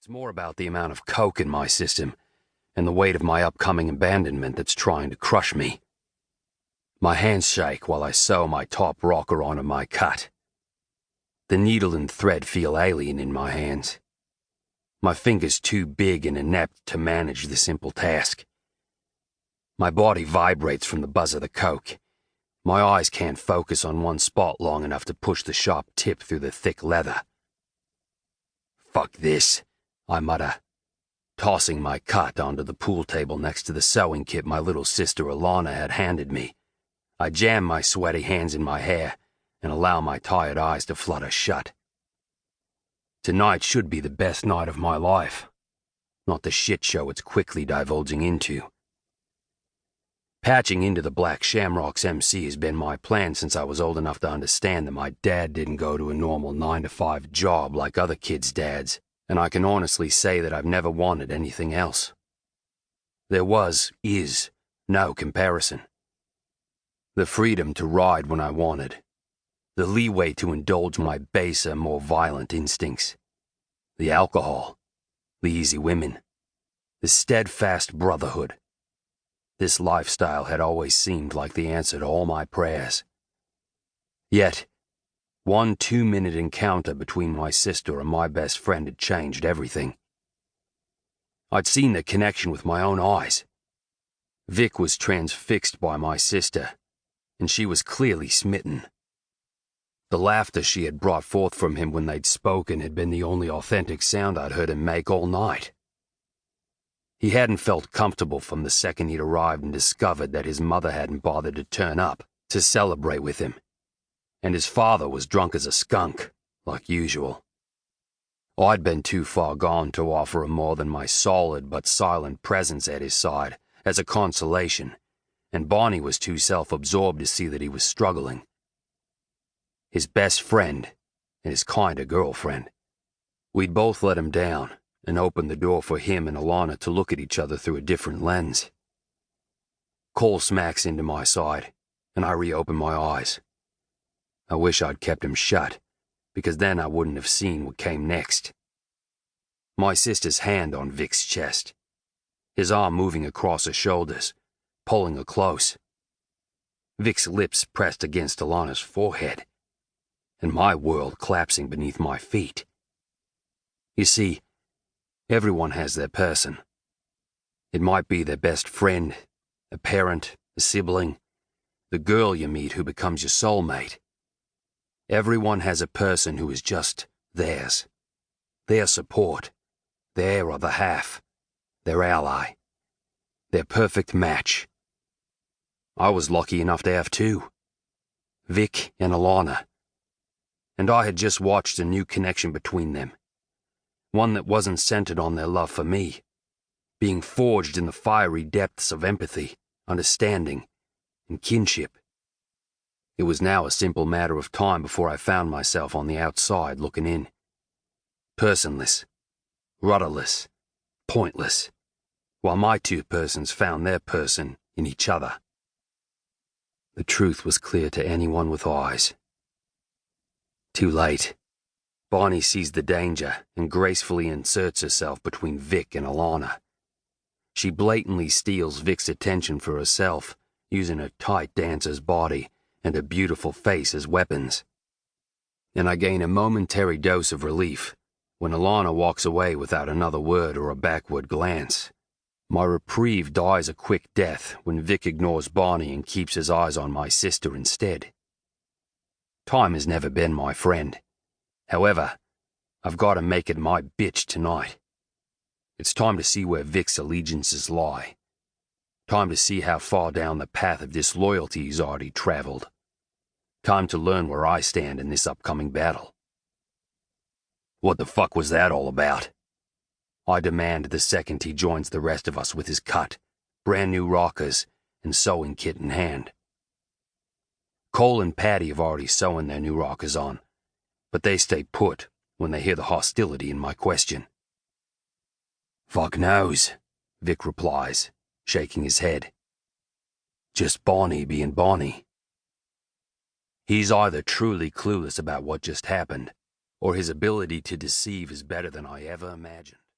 It's more about the amount of coke in my system and the weight of my upcoming abandonment that's trying to crush me. My hands shake while I sew my top rocker onto my cut. The needle and thread feel alien in my hands. My fingers too big and inept to manage the simple task. My body vibrates from the buzz of the coke. My eyes can't focus on one spot long enough to push the sharp tip through the thick leather. "Fuck this," I mutter, tossing my cut onto the pool table next to the sewing kit my little sister Alana had handed me. I jam my sweaty hands in my hair and allow my tired eyes to flutter shut. Tonight should be the best night of my life, not the shit show it's quickly divulging into. Patching into the Black Shamrocks MC has been my plan since I was old enough to understand that my dad didn't go to a normal 9-to-5 job like other kids' dads, and I can honestly say that I've never wanted anything else. There is no comparison. The freedom to ride when I wanted. The leeway to indulge my baser, more violent instincts. The alcohol. The easy women. The steadfast brotherhood. This lifestyle had always seemed like the answer to all my prayers. Yet, one 2-minute encounter between my sister and my best friend had changed everything. I'd seen the connection with my own eyes. Vic was transfixed by my sister, and she was clearly smitten. The laughter she had brought forth from him when they'd spoken had been the only authentic sound I'd heard him make all night. He hadn't felt comfortable from the second he'd arrived and discovered that his mother hadn't bothered to turn up to celebrate with him, and his father was drunk as a skunk, like usual. I'd been too far gone to offer him more than my solid but silent presence at his side as a consolation, and Bonnie was too self-absorbed to see that he was struggling. His best friend and his kinder girlfriend. We'd both let him down and opened the door for him and Alana to look at each other through a different lens. Cole smacks into my side, and I reopen my eyes. I wish I'd kept him shut, because then I wouldn't have seen what came next. My sister's hand on Vic's chest, his arm moving across her shoulders, pulling her close. Vic's lips pressed against Alana's forehead, and my world collapsing beneath my feet. You see, everyone has their person. It might be their best friend, a parent, a sibling, the girl you meet who becomes your soulmate. Everyone has a person who is just theirs. Their support, their other half, their ally, their perfect match. I was lucky enough to have two, Vic and Alana, and I had just watched a new connection between them. One that wasn't centered on their love for me, being forged in the fiery depths of empathy, understanding, and kinship. It was now a simple matter of time before I found myself on the outside looking in. Personless, rudderless, pointless, while my two persons found their person in each other. The truth was clear to anyone with eyes. Too late. Bonnie sees the danger and gracefully inserts herself between Vic and Alana. She blatantly steals Vic's attention for herself, using her tight dancer's body and her beautiful face as weapons. And I gain a momentary dose of relief when Alana walks away without another word or a backward glance. My reprieve dies a quick death when Vic ignores Bonnie and keeps his eyes on my sister instead. Time has never been my friend. However, I've got to make it my bitch tonight. It's time to see where Vic's allegiances lie. Time to see how far down the path of disloyalty he's already traveled. Time to learn where I stand in this upcoming battle. What the fuck was that all about? I demand the second he joins the rest of us with his cut, brand new rockers, and sewing kit in hand. Cole and Patty have already sewn their new rockers on, but they stay put when they hear the hostility in my question. "Fuck knows," Vic replies, shaking his head. "Just Bonnie being Bonnie." He's either truly clueless about what just happened, or his ability to deceive is better than I ever imagined.